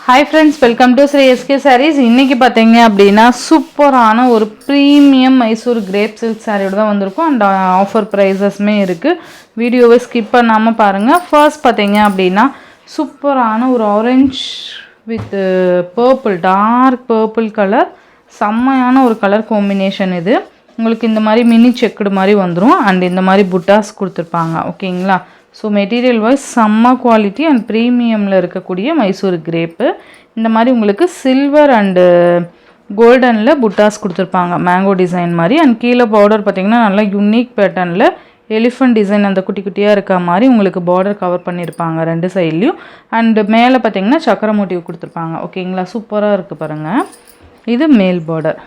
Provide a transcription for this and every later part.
Hi friends, welcome to Sri SK Sarees. இன்னைக்கு பாத்தீங்க அப்படினா சூப்பரான ஒரு பிரீமியம் மைசூர் கிரேப் சில்க் சாரியோட தான் வந்திருக்கும் and ஆஃபர் பிரைசஸ்மே இருக்கு. வீடியோவை ஸ்கிப் பண்ணாம பாருங்க. ஃபர்ஸ்ட் பாத்தீங்க அப்படினா சூப்பரான ஒரு orange with purple dark purple colour செம்மையான ஒரு கலர் காம்பினேஷன் இது. உங்களுக்கு இந்த மாதிரி மினி செக்குடு மாதிரி வந்துரும் and இந்த மாதிரி புட்டாஸ் கொடுத்திருப்பாங்க. ஓகேங்களா? ஸோ மெட்டீரியல் வைஸ் செம்ம குவாலிட்டி அண்ட் ப்ரீமியமில் இருக்கக்கூடிய மைசூர் கிரேப்பு. இந்த மாதிரி உங்களுக்கு சில்வர் அண்டு கோல்டனில் புட்டாஸ் கொடுத்துருப்பாங்க மேங்கோ டிசைன் மாதிரி. அண்ட் கீழே பார்டர் பார்த்திங்கன்னா நல்லா யூனிக் பேட்டர்னில் எலிஃபண்ட் டிசைன் அந்த குட்டி குட்டியாக இருக்க மாதிரி உங்களுக்கு பார்டர் கவர் பண்ணியிருப்பாங்க ரெண்டு சைட்லேயும். அண்டு மேலே பார்த்திங்கன்னா சக்கர மோட்டிவ் கொடுத்துருப்பாங்க. ஓகேங்களா? சூப்பராக இருக்குது பாருங்கள். இது மேல் பார்டர்.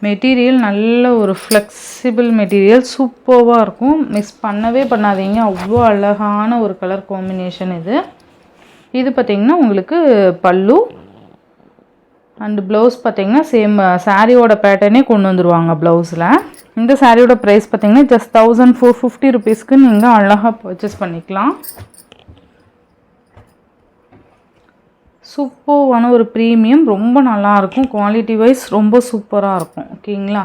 மெட்டீரியல் நல்ல ஒரு ஃப்ளெக்சிபிள் மெட்டீரியல் சூப்பராக இருக்கும். மிஸ் பண்ணவே பண்ணாதீங்க. அவ்வளோ அழகான ஒரு கலர் காம்பினேஷன் இது. இது பார்த்திங்கன்னா உங்களுக்கு பல்லு அண்டு ப்ளவுஸ் பார்த்திங்கன்னா சேம் சாரியோட பேட்டர்னே கொண்டு வந்துடுவாங்க ப்ளவுஸில். இந்த சாரியோட ப்ரைஸ் பார்த்திங்கன்னா ஜஸ்ட் 1450 ருபீஸ்க்கு நீங்கள் அழகாக பர்ச்சேஸ் பண்ணிக்கலாம். சூப்பரான ஒரு ப்ரீமியம் ரொம்ப நல்லாயிருக்கும். குவாலிட்டி வைஸ் ரொம்ப சூப்பராக இருக்கும். ஓகேங்களா?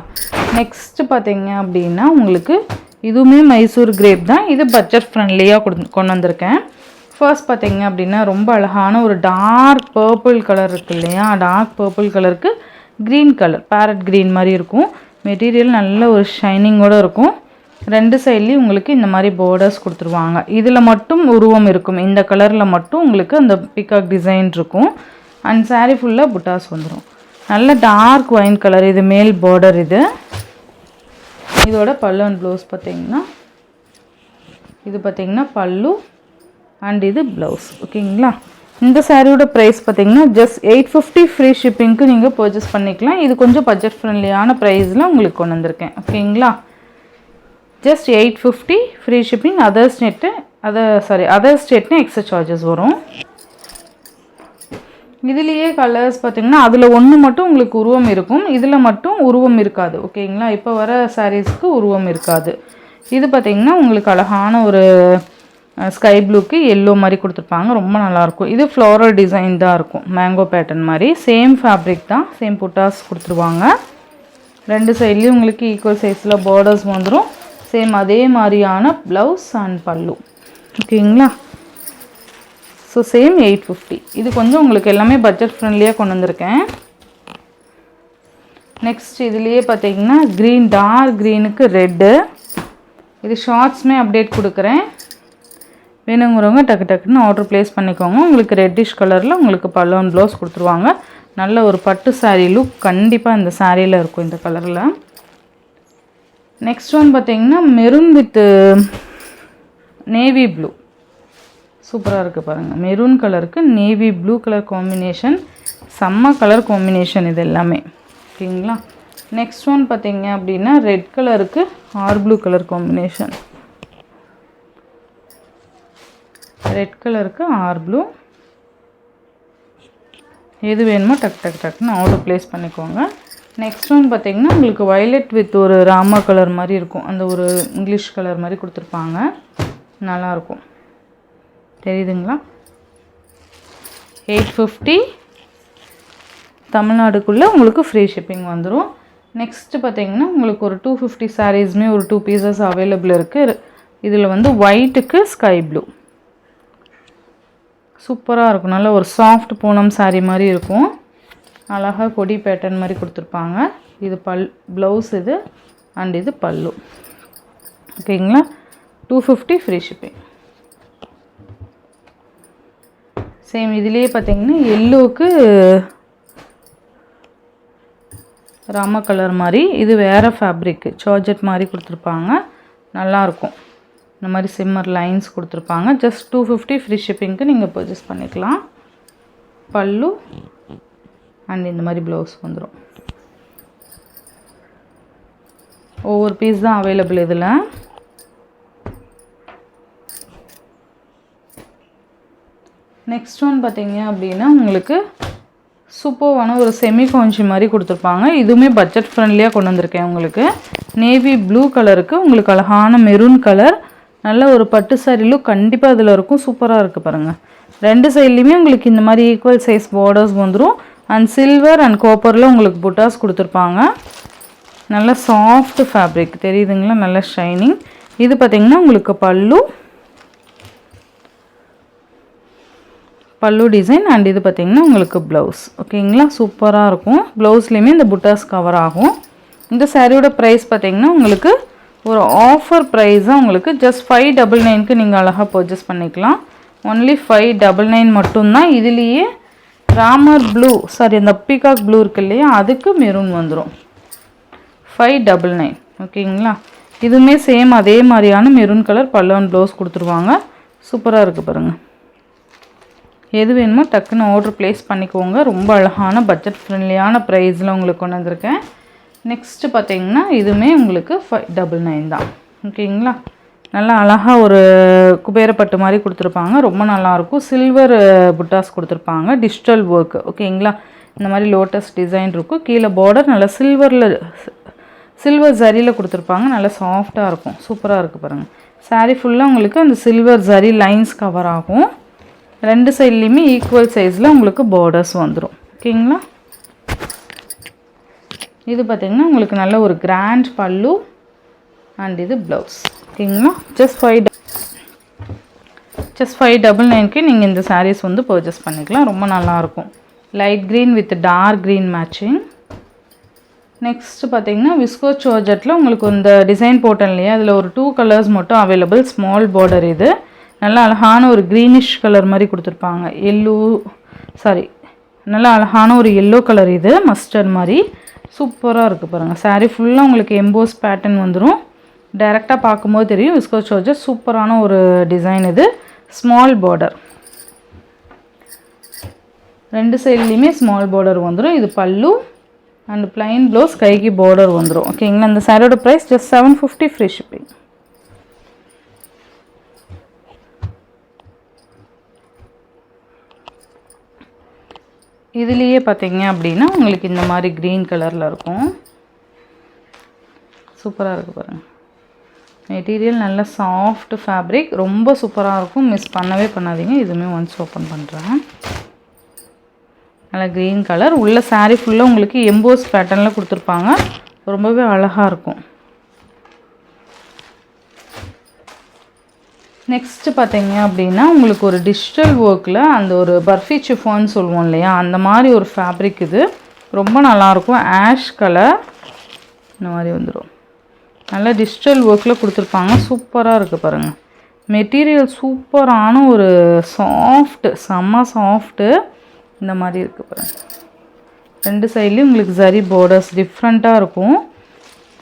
நெக்ஸ்ட்டு பார்த்தீங்க அப்படின்னா உங்களுக்கு இதுவுமே மைசூர் கிரேப் தான். இது பட்ஜெட் ஃப்ரெண்ட்லியாக கொண்டு வந்திருக்கேன். ஃபர்ஸ்ட் பார்த்தீங்க அப்படின்னா ரொம்ப அழகான ஒரு டார்க் பர்பிள் கலர் இருக்குது இல்லையா? டார்க் பர்பிள் கலருக்கு க்ரீன் கலர் பேரட் க்ரீன் மாதிரி இருக்கும். மெட்டீரியல் நல்ல ஒரு ஷைனிங்கோடு இருக்கும். ரெண்டு சைட்லேயும் உங்களுக்கு இந்த மாதிரி பார்டர்ஸ் கொடுத்துருவாங்க. இதில் மட்டும் உருவம் இருக்கும். இந்த கலரில் மட்டும் உங்களுக்கு அந்த பீகாக் டிசைன் இருக்கும். அண்ட் சாரீ ஃபுல்லாக புட்டாஸ் வந்துடும். நல்ல டார்க் ஒயின் கலர். இது மேல் பார்டர். இதோட பல்லு அண்ட் ப்ளவுஸ் பார்த்தீங்கன்னா இது பார்த்தீங்கன்னா பல்லு அண்ட் இது ப்ளவுஸ். ஓகேங்களா? இந்த சாரியோட ப்ரைஸ் பார்த்தீங்கன்னா ஜஸ்ட் 850 ஃப்ரீ ஷிப்பிங்க்கு நீங்கள் பர்ச்சேஸ் பண்ணிக்கலாம். இது கொஞ்சம் பட்ஜெட் ஃப்ரெண்ட்லியான ப்ரைஸில் உங்களுக்கு கொண்டு வந்திருக்கேன். ஓகேங்களா? Just 850 free shipping. அதர் ஸ்டேட்னா எக்ஸ்ட்ரா சார்ஜஸ் வரும். இதுலேயே கலர்ஸ் பார்த்திங்கன்னா அதில் ஒன்று மட்டும் உங்களுக்கு உருவம் இருக்கும். இதில் மட்டும் உருவம் இருக்காது. ஓகேங்களா? இப்போ வர சாரீஸ்க்கு உருவம் இருக்காது. இது பார்த்திங்கன்னா உங்களுக்கு அழகான ஒரு ஸ்கை ப்ளூக்கு எல்லோ மாதிரி கொடுத்துருப்பாங்க. ரொம்ப நல்லாயிருக்கும். இது ஃப்ளோரல் டிசைன் தான் இருக்கும். மேங்கோ பேட்டர்ன் மாதிரி. சேம் ஃபேப்ரிக் தான். சேம் புட்டாஸ் கொடுத்துருவாங்க. ரெண்டு சைட்லேயும் உங்களுக்கு ஈக்குவல் சைஸில் பார்டர்ஸ் வந்துடும். சேம் அதே மாதிரியான ப்ளவுஸ் அண்ட் பல்லு. ஓகேங்களா? So same 850. இது கொஞ்சம் உங்களுக்கு எல்லாமே பட்ஜெட் ஃப்ரெண்ட்லியாக கொண்டு வந்திருக்கேன். நெக்ஸ்ட் இதுலேயே பார்த்தீங்கன்னா க்ரீன் டார்க் க்ரீனுக்கு ரெட்டு. இது ஷார்ட்ஸுமே அப்டேட் கொடுக்குறேன். வேணுங்கிறவங்க டக்கு டக்குன்னு ஆர்டர் ப்ளேஸ் பண்ணிக்கோங்க. உங்களுக்கு ரெட்டிஷ் கலரில் உங்களுக்கு பல்லு அண்ட் ப்ளவுஸ் கொடுத்துருவாங்க. நல்ல ஒரு பட்டு சாரீ லுக் கண்டிப்பாக இந்த சாரியில் இருக்கும் இந்த கலரில். நெக்ஸ்ட் ஒன் பார்த்தீங்கன்னா மெரூன் வித் நேவி ப்ளூ. சூப்பராக இருக்குது பாருங்கள். மெரூன் கலருக்கு நேவி ப்ளூ கலர் காம்பினேஷன். செம்ம கலர் காம்பினேஷன் இது எல்லாமே. ஓகேங்களா? நெக்ஸ்ட் ஒன் பார்த்தீங்க அப்படின்னா ரெட் கலருக்கு or blue colour combination. Red கலருக்கு ஆர் ப்ளூ. எது வேணுமோ டக்குன்னு ஆர்டர் ப்ளேஸ் பண்ணிக்கோங்க. நெக்ஸ்ட் ஒன் பார்த்தீங்கன்னா உங்களுக்கு வயலட் வித் ஒரு ராமா கலர் மாதிரி இருக்கும். அந்த ஒரு இங்கிலீஷ் கலர் மாதிரி கொடுத்துருப்பாங்க. நல்லாயிருக்கும். தெரியுதுங்களா? 850 தமிழ்நாடுக்குள்ளே உங்களுக்கு ஃப்ரீ ஷிப்பிங் வந்துடும். நெக்ஸ்ட்டு பார்த்தீங்கன்னா உங்களுக்கு ஒரு 250 சாரீஸுமே ஒரு 2 பீசஸ் அவைலபிள் இருக்குது. இதில் வந்து ஒயிட்டுக்கு ஸ்கை ப்ளூ சூப்பராக இருக்கும். நல்ல ஒரு சாஃப்ட் பூனம் சாரீ மாதிரி இருக்கும். அழகாக கொடி பேட்டர்ன் மாதிரி கொடுத்துருப்பாங்க. இது ப்ளவுஸ் இது அண்ட் இது பல்லு. ஓகேங்களா? 250 ஃப்ரீ ஷிப்பிங். சேம் இதுலேயே பார்த்தீங்கன்னா எல்லோவுக்கு ராம கலர் மாதிரி. இது வேறு ஃபேப்ரிக்கு சார்ஜெட் மாதிரி கொடுத்துருப்பாங்க. நல்லாயிருக்கும். இந்த மாதிரி சிம்மர் லைன்ஸ் கொடுத்துருப்பாங்க. ஜஸ்ட் 250 ஃப்ரீ ஷிப்பிங்க்கு நீங்கள் பர்ச்சேஸ் பண்ணிக்கலாம். பல்லு அண்ட் இந்த மாதிரி ப்ளவுஸ் வந்துடும். ஒவ்வொரு பீஸ் தான் அவைலபிள் இதில். நெக்ஸ்ட் ஒன் பார்த்தீங்க அப்படின்னா உங்களுக்கு சூப்பரான ஒரு செமி காஞ்சி மாதிரி கொடுத்துருப்பாங்க. இதுவுமே பட்ஜெட் ஃப்ரெண்ட்லியாக கொண்டு வந்திருக்கேன். உங்களுக்கு நேவி ப்ளூ கலருக்கு உங்களுக்கு அழகான மெரூன் கலர் நல்ல ஒரு பட்டு சாரி லுக் கண்டிப்பாக இதில் இருக்கும். சூப்பராக இருக்குது பாருங்கள். ரெண்டு சைட்லேயுமே உங்களுக்கு இந்த மாதிரி ஈக்குவல் சைஸ் பார்டர்ஸ் வந்துடும். அண்ட் சில்வர் அண்ட் காப்பரில் உங்களுக்கு புட்டாஸ் கொடுத்துருப்பாங்க. நல்ல சாஃப்ட் ஃபேப்ரிக் தெரியுதுங்களா, நல்ல ஷைனிங். இது பார்த்திங்கன்னா உங்களுக்கு பல்லு டிசைன் அண்ட் இது பார்த்திங்கன்னா உங்களுக்கு ப்ளவுஸ். ஓகேங்களா, சூப்பராக இருக்கும். ப்ளவுஸ்லேயுமே இந்த புட்டாஸ் கவர் ஆகும். இந்த சாரியோட ப்ரைஸ் பார்த்திங்கன்னா உங்களுக்கு ஒரு ஆஃபர் ப்ரைஸாக உங்களுக்கு ஜஸ்ட் 599க்கு நீங்கள் அழகாக பர்ச்சேஸ் பண்ணிக்கலாம். ஒன்லி 599 மட்டும்தான். இதுலேயே ராமர் ப்ளூ அந்த பீகாக் ப்ளூ இருக்கு இல்லையா, அதுக்கு மெரூன் வந்துடும். 599. ஓகேங்களா, இதுவுமே சேம் அதே மாதிரியான மெரூன் கலர் பல்லு அண்ட் ப்ளவுஸ் கொடுத்துருவாங்க. சூப்பராக இருக்குது பாருங்கள். எது வேணுமோ டக்குன்னு ஆர்டர் ப்ளேஸ் பண்ணிக்கோங்க. ரொம்ப அழகான பட்ஜெட் ஃப்ரெண்ட்லியான ப்ரைஸில் உங்களுக்கு கொண்டு வந்திருக்கேன். நெக்ஸ்ட்டு பார்த்தீங்கன்னா இதுவுமே உங்களுக்கு 599 தான். ஓகேங்களா, நல்லா அழகாக ஒரு குபேரப்பட்டு மாதிரி கொடுத்துருப்பாங்க. ரொம்ப நல்லாயிருக்கும். சில்வர் புட்டாஸ் கொடுத்துருப்பாங்க, டிஜிட்டல் ஒர்க்கு. ஓகேங்களா, இந்த மாதிரி லோட்டஸ் டிசைன் இருக்கும். கீழே பார்டர் நல்லா சில்வர் ஜரியில் கொடுத்துருப்பாங்க. நல்லா சாஃப்டாக இருக்கும். சூப்பராக இருக்குது பாருங்கள். சாரீ ஃபுல்லாக உங்களுக்கு அந்த சில்வர் ஜரி லைன்ஸ் கவர் ஆகும். ரெண்டு சைட்லேயுமே ஈக்குவல் சைஸில் உங்களுக்கு பார்டர்ஸ் வந்துடும். ஓகேங்களா, இது பார்த்திங்கன்னா உங்களுக்கு நல்ல ஒரு கிராண்ட் பல்லு அண்ட் இது ப்ளவுஸ். ஓகேங்களா, ஜஸ்ட் 599க்கு நீங்கள் இந்த சாரீஸ் வந்து பர்ச்சேஸ் பண்ணிக்கலாம். ரொம்ப நல்லாயிருக்கும். Light green with dark green matching. Next பார்த்திங்கன்னா விஸ்கோ ஜார்ஜெட்டில் உங்களுக்கு இந்த டிசைன் போட்டேன் இல்லையா, அதில் ஒரு 2 கலர்ஸ் மட்டும் அவைலபிள். Small border. இது நல்லா அழகான ஒரு க்ரீனிஷ் கலர் மாதிரி கொடுத்துருப்பாங்க. நல்லா அழகான ஒரு எல்லோ கலர். இது மஸ்டர்ட் மாதிரி சூப்பராக இருக்குது பாருங்கள். சாரீ ஃபுல்லாக உங்களுக்கு எம்போஸ் பேட்டர்ன் வந்துடும். டைரெக்டாக பார்க்கும்போது தெரியும் விஸ்கோ ஜார்ஜெட். சூப்பரான ஒரு டிசைன். இது ஸ்மால் பார்டர். ரெண்டு சைட்லேயுமே ஸ்மால் பார்டர் வந்துடும். இது பல்லு அண்ட் பிளைன் ப்ளவுஸ், கைக்கு பார்டர் வந்துடும். ஓகேங்களா, இந்த சாரியோட ப்ரைஸ் ஜஸ்ட் 750 ஃப்ரீ ஷிப்பிங். இதுலேயே பார்த்தீங்க அப்படின்னா உங்களுக்கு இந்த மாதிரி க்ரீன் கலரில் இருக்கும். சூப்பராக இருக்குது பாருங்கள். மெட்டீரியல் நல்ல சாஃப்ட் ஃபேப்ரிக், ரொம்ப சூப்பராக இருக்கும். மிஸ் பண்ணவே பண்ணாதீங்க. இதுவுமே ஒன்ஸ் ஓப்பன் பண்ணுறேன். நல்லா க்ரீன் கலர். உள்ள சாரீ ஃபுல்லாக உங்களுக்கு எம்போஸ் பேட்டர்னில் கொடுத்துருப்பாங்க. ரொம்பவே அழகாக இருக்கும். நெக்ஸ்ட்டு பார்த்தீங்க அப்படின்னா உங்களுக்கு ஒரு டிஜிட்டல் ஒர்க்கில் அந்த ஒரு பர்ஃபி சிஃபான்னு சொல்லுவோம் இல்லையா, அந்த மாதிரி ஒரு ஃபேப்ரிக். இது ரொம்ப நல்லாயிருக்கும். ஆஷ் கலர் இந்த மாதிரி வந்துடும். நல்லா டிஜிட்டல் ஒர்க்கில் கொடுத்துருப்பாங்க. சூப்பராக இருக்குது பாருங்கள். மெட்டீரியல் சூப்பரான ஒரு சாஃப்ட்டு, செம்ம சாஃப்ட்டு. இந்த மாதிரி இருக்குது பாருங்கள். ரெண்டு சைட்லேயும் உங்களுக்கு ஜரி பார்டர்ஸ் டிஃப்ரெண்ட்டாக இருக்கும்.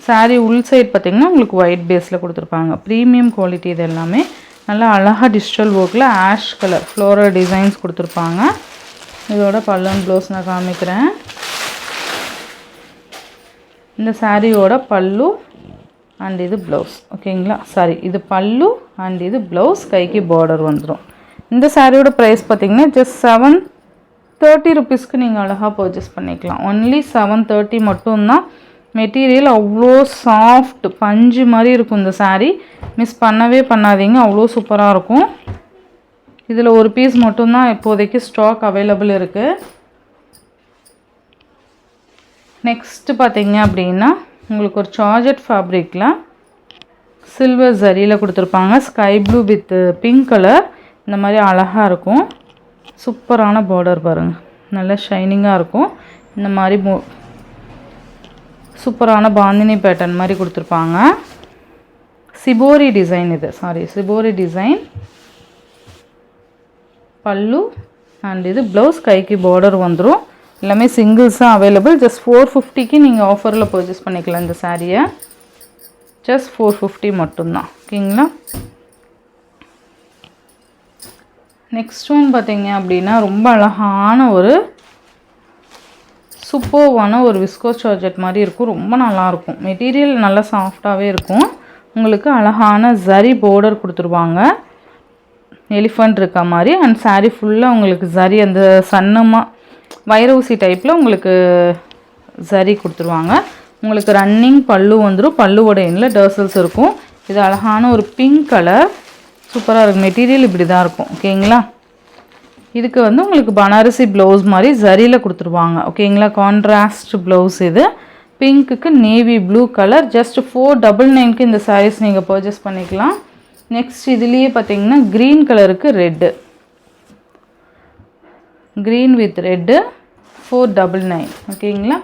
சாரீ உள் சைட் பார்த்திங்கன்னா உங்களுக்கு ஒயிட் பேஸில் கொடுத்துருப்பாங்க. Premium quality. இது எல்லாமே நல்லா அழகாக டிஜிட்டல் ஒர்க்கில் ஆஷ் கலர் ஃப்ளோரல் டிசைன்ஸ் கொடுத்துருப்பாங்க. இதோட பல்லு அண்ட் ப்ளவுஸ் நான் காமிக்கிறேன். இந்த சாரியோட பல்லு அண்ட் இது ப்ளவுஸ். ஓகேங்களா, இது பல்லு அண்ட் இது ப்ளவுஸ், கைக்கு பார்டர் வந்துடும். இந்த சாரியோட ப்ரைஸ் பார்த்திங்கன்னா ஜஸ்ட் 730 ருபீஸ்க்கு நீங்கள் அழகாக பர்ச்சேஸ் பண்ணிக்கலாம். ஒன்லி 730 மட்டும்தான். மெட்டீரியல் அவ்வளோ சாஃப்ட் பஞ்சு மாதிரி இருக்கும். இந்த சாரீ மிஸ் பண்ணவே பண்ணாதீங்க. அவ்வளோ சூப்பராக இருக்கும். இதில் ஒரு பீஸ் மட்டும்தான் இப்போதைக்கு ஸ்டாக் அவைலபிள் இருக்குது. நெக்ஸ்ட்டு பார்த்தீங்க அப்படின்னா உங்களுக்கு ஒரு சார்ஜட் ஃபேப்ரிக்கில் சில்வர் ஜரியில் கொடுத்துருப்பாங்க. Sky blue with pink colour. இந்த மாதிரி அழகாக இருக்கும். சூப்பரான பார்டர் பாருங்கள். நல்லா ஷைனிங்காக இருக்கும். இந்த மாதிரி சூப்பரான பாந்தினி பேட்டர்ன் மாதிரி கொடுத்துருப்பாங்க. Shibori design. இது சிபோரி டிசைன். பல்லு அண்ட் இது ப்ளவுஸ், கைக்கு பார்டர் வந்துடும். எல்லாமே சிங்கிள்ஸாக அவைலபிள். ஜஸ்ட் 450க்கு நீங்கள் ஆஃபரில் பர்ச்சேஸ் பண்ணிக்கலாம். இந்த சாரியை ஜஸ்ட் 450 மட்டும்தான். ஓகேங்களா, நெக்ஸ்ட் ஒன் பார்த்தீங்க அப்படின்னா ரொம்ப அழகான ஒரு சூப்பர்வான ஒரு விஸ்கோ ஜார்ஜெட் மாதிரி இருக்கும். ரொம்ப நல்லாயிருக்கும். மெட்டீரியல் நல்லா சாஃப்டாகவே இருக்கும். உங்களுக்கு அழகான ஜரி பார்டர் கொடுத்துருவாங்க. எலிஃபண்ட் இருக்க மாதிரி. அண்ட் சாரீ ஃபுல்லாக உங்களுக்கு ஜரி அந்த சன்னமாக வைரவுசி டைப்பில் உங்களுக்கு ஜரி கொடுத்துருவாங்க. உங்களுக்கு ரன்னிங் பல்லு வந்துடும். பல்லுவோட எண்ணில் டர்சல்ஸ் இருக்கும். இது அழகான ஒரு பிங்க் கலர், சூப்பராக இருக்கும். மெட்டீரியல் இப்படி தான் இருக்கும். ஓகேங்களா? இதுக்கு வந்து உங்களுக்கு பனாரசி ப்ளவுஸ் மாதிரி ஜரியில் கொடுத்துருவாங்க. ஓகேங்களா? கான்ட்ராஸ்ட் ப்ளவுஸ் இது. பிங்க்குக்கு நேவி ப்ளூ கலர். ஜஸ்ட் 499க்கு இந்த சாரீஸ் நீங்கள் பர்ச்சேஸ் பண்ணிக்கலாம். நெக்ஸ்ட் இதுலேயே பார்த்தீங்கன்னா க்ரீன் கலருக்கு ரெட்டு, க்ரீன் வித் ரெட்டு 499. ஓகேங்களா?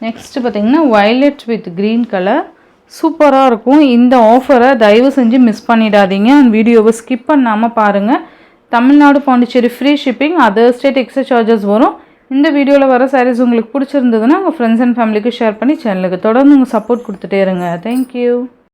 நெக்ஸ்ட்டு பார்த்தீங்கன்னா வயலட் வித் க்ரீன் கலர், சூப்பராக இருக்கும். இந்த ஆஃபரை தயவு செஞ்சு மிஸ் பண்ணிடாதீங்க. வீடியோவை ஸ்கிப் பண்ணாமல் பாருங்கள். Tamil Nadu Pondicherry free shipping, other state extra charges வரும். இந்த வீடியோவில் வர சாரீஸ் உங்களுக்கு பிடிச்சிருந்ததுன்னா உங்கள் ஃப்ரெண்ட்ஸ் அண்ட் ஃபேமிலிக்கு ஷேர் பண்ணி சேனலுக்கு தொடர்ந்து உங்கள் சப்போர்ட் கொடுத்துட்டே இருங்க. தேங்க்யூ.